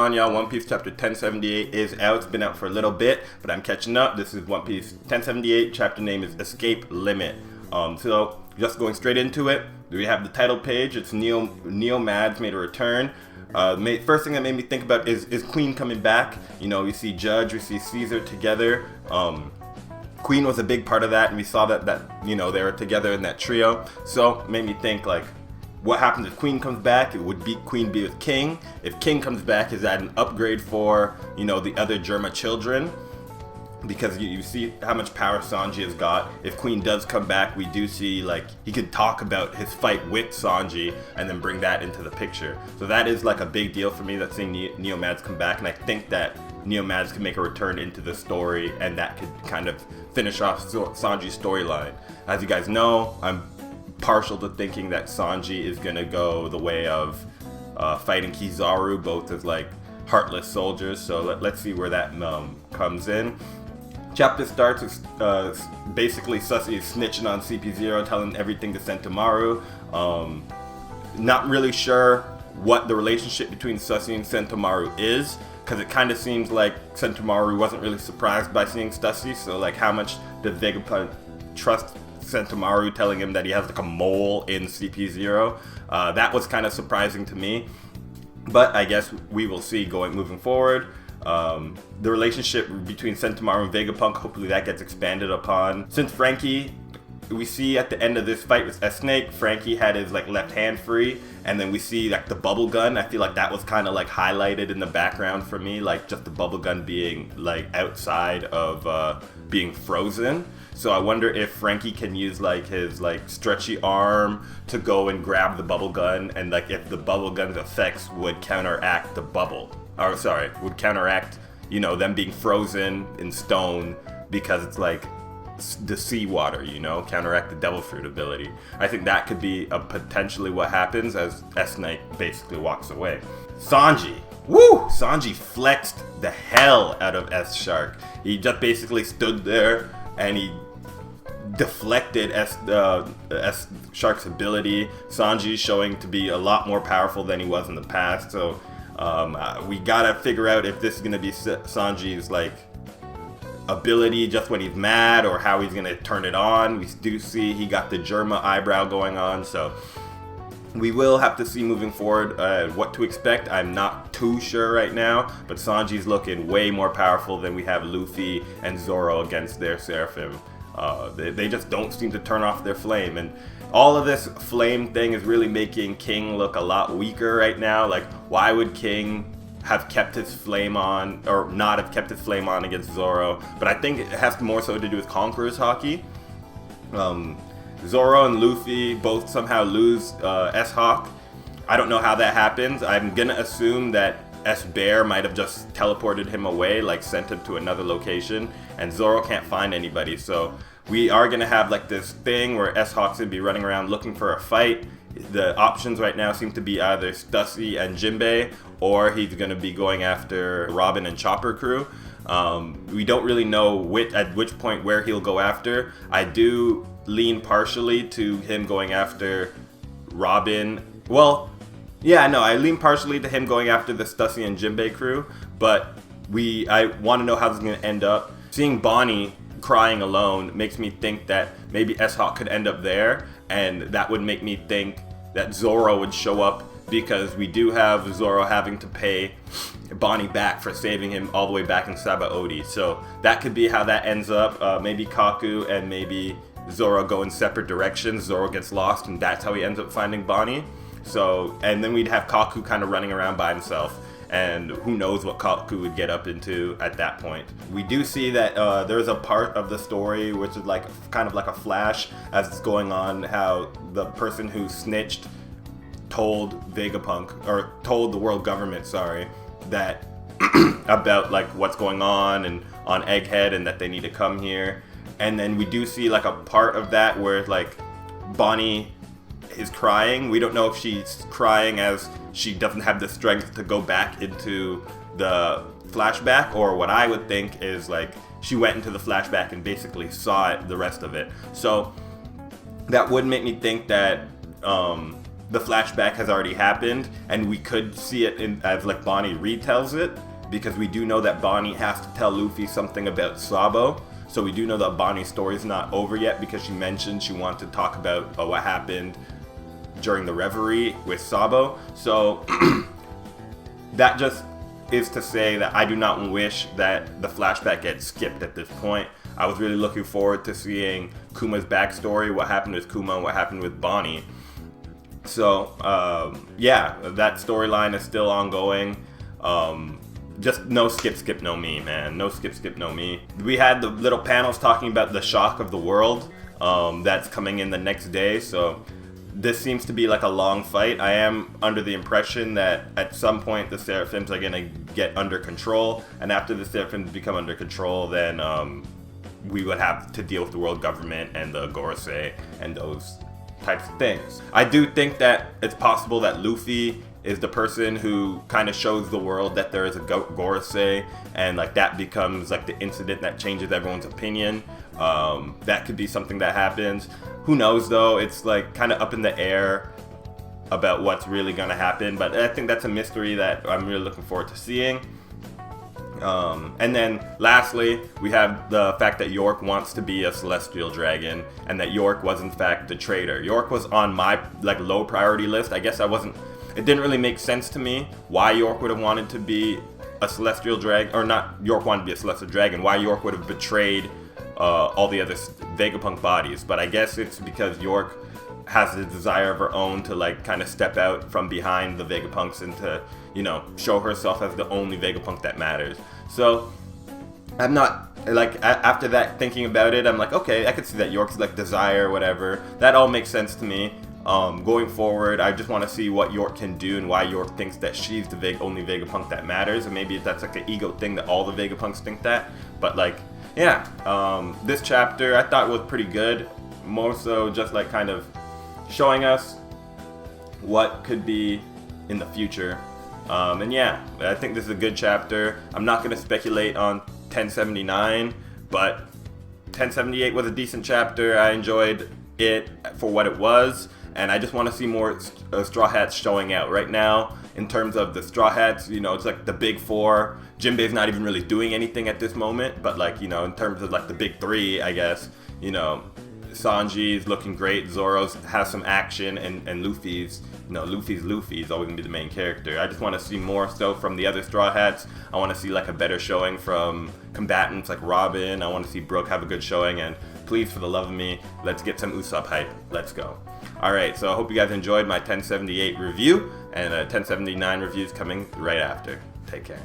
On y'all, One Piece chapter 1078 is out. It's been out for a little bit, but I'm catching up. This is One Piece 1078. Chapter name is Escape Limit. So just going straight into it, we have the title page. It's Neo Mads made a return. First thing that made me think about is Queen coming back. You know, we see Judge, we see Caesar together. Queen was a big part of that, and we saw that you know, they were together in that trio. So it made me think, like, what happens if Queen comes back? It would Queen be with King? If King comes back, is that an upgrade for, you know, the other Germa children? Because you see how much power Sanji has got. If Queen does come back, we do see, like, he could talk about his fight with Sanji and then bring that into the picture. So that is like a big deal for me, that seeing Neo Mads come back, and I think that Neo Mads can make a return into the story, and that could kind of finish off Sanji's storyline. As you guys know, I'm partial to thinking that Sanji is gonna go the way of fighting Kizaru, both as like heartless soldiers. So let's see where that comes in. Chapter starts with basically Sussy is snitching on CP0, telling everything to Sentomaru. Not really sure what the relationship between Sussy and Sentomaru is, because it kind of seems like Sentomaru wasn't really surprised by seeing Sussy. So like, how much does Vegapunk trust Sentomaru telling him that he has like a mole in CP0? That was kind of surprising to me, but I guess we will see moving forward. The relationship between Sentomaru and Vegapunk, hopefully that gets expanded upon. Since Frankie, we see at the end of this fight with S-Snake, Frankie had his like left hand free, and then we see like the bubble gun. I feel like that was kind of like highlighted in the background for me, like just the bubble gun being like outside of being frozen. So I wonder if Frankie can use like his like stretchy arm to go and grab the bubble gun, and like if the bubble gun's effects would counteract would counteract, you know, them being frozen in stone, because it's like the seawater, you know, counteract the devil fruit ability. I think that could be potentially what happens as S-Snake basically walks away. Sanji. Woo! Sanji flexed the hell out of S-Shark. He just basically stood there and he deflected S-Shark's ability. Sanji's showing to be a lot more powerful than he was in the past, so we gotta figure out if this is gonna be Sanji's like ability just when he's mad, or how he's gonna turn it on. We do see he got the Germa eyebrow going on, so we will have to see moving forward what to expect. I'm not too sure right now, but Sanji's looking way more powerful than we have Luffy and Zoro against their Seraphim. They just don't seem to turn off their flame, and all of this flame thing is really making King look a lot weaker right now. Like, why would King have kept his flame on, or not have kept his flame on against Zoro? But I think it has more so to do with Conqueror's Haki. Zoro and Luffy both somehow lose S-Hawk. I don't know how that happens. I'm gonna assume that S-Bear might have just teleported him away, like sent him to another location, and Zoro can't find anybody. So we are gonna have like this thing where S-Hawk's gonna be running around looking for a fight. The options right now seem to be either Stussy and Jinbei, or he's gonna be going after Robin and Chopper Crew. We don't really know at which point where he'll go after. I do lean partially to him going after Robin. Well, yeah, no, I lean partially to him going after the Stussy and Jinbei crew, but I want to know how this is going to end up. Seeing Bonnie crying alone makes me think that maybe S-Hawk could end up there, and that would make me think that Zoro would show up, because we do have Zoro having to pay Bonnie back for saving him all the way back in Sabaody. So that could be how that ends up. Maybe Kaku and maybe Zoro go in separate directions. Zoro gets lost, and that's how he ends up finding Bonnie. So, and then we'd have Kaku kind of running around by himself, and who knows what Kaku would get up into at that point. We do see that there's a part of the story which is like kind of like a flash as it's going on, how the person who snitched told Vegapunk, or told the world government, that about like what's going on and on Egghead, and that they need to come here. And then we do see like a part of that where like Bonnie is crying. We don't know if she's crying as she doesn't have the strength to go back into the flashback, or what I would think is like she went into the flashback and basically saw the rest of it. So that would make me think that the flashback has already happened, and we could see it as like Bonnie retells it, because we do know that Bonnie has to tell Luffy something about Sabo. So we do know that Bonnie's story is not over yet, because she mentioned she wanted to talk about what happened during the reverie with Sabo. So that just is to say that I do not wish that the flashback gets skipped at this point. I was really looking forward to seeing Kuma's backstory, what happened with Kuma and what happened with Bonnie. So yeah, that storyline is still ongoing. Just no skip, no me, man. No skip, no me. We had the little panels talking about the shock of the world that's coming in the next day. So this seems to be like a long fight. I am under the impression that at some point the Seraphims are going to get under control. And after the Seraphims become under control, then we would have to deal with the world government and the Gorosei and those types of things. I do think that it's possible that Luffy is the person who kind of shows the world that there is a Gorosei, and like that becomes like the incident that changes everyone's opinion. That could be something that happens. Who knows though? It's like kind of up in the air about what's really gonna happen, but I think that's a mystery that I'm really looking forward to seeing. And then lastly, we have the fact that York wants to be a celestial dragon, and that York was in fact the traitor. York was on my like low priority list. I guess it didn't really make sense to me why York would have wanted to be a celestial dragon, or not York wanted to be a celestial dragon, why York would have betrayed all the other Vegapunk bodies. But I guess it's because York has a desire of her own to like kind of step out from behind the Vegapunks and to, you know, show herself as the only Vegapunk that matters. So I'm not like, after that, thinking about it, I'm like, okay, I could see that York's like desire or whatever. That all makes sense to me. Going forward, I just want to see what York can do and why York thinks that she's the only Vegapunk that matters. And maybe that's like an ego thing that all the Vegapunks think that. But like, yeah, this chapter I thought was pretty good. More so just like kind of showing us what could be in the future. And yeah, I think this is a good chapter. I'm not going to speculate on 1079, but 1078 was a decent chapter. I enjoyed it for what it was, and I just want to see more Straw Hats showing out. Right now, in terms of the Straw Hats, you know, it's like the big four. Jinbei's not even really doing anything at this moment, but like, you know, in terms of like the big three, I guess, you know, Sanji's looking great, Zoro's has some action, and Luffy's, you know, Luffy's always gonna be the main character. I just want to see more so from the other Straw Hats. I want to see like a better showing from combatants like Robin. I want to see Brooke have a good showing, and please, for the love of me, let's get some Usopp hype. Let's go. Alright, so I hope you guys enjoyed my 1078 review, and 1079 reviews coming right after. Take care.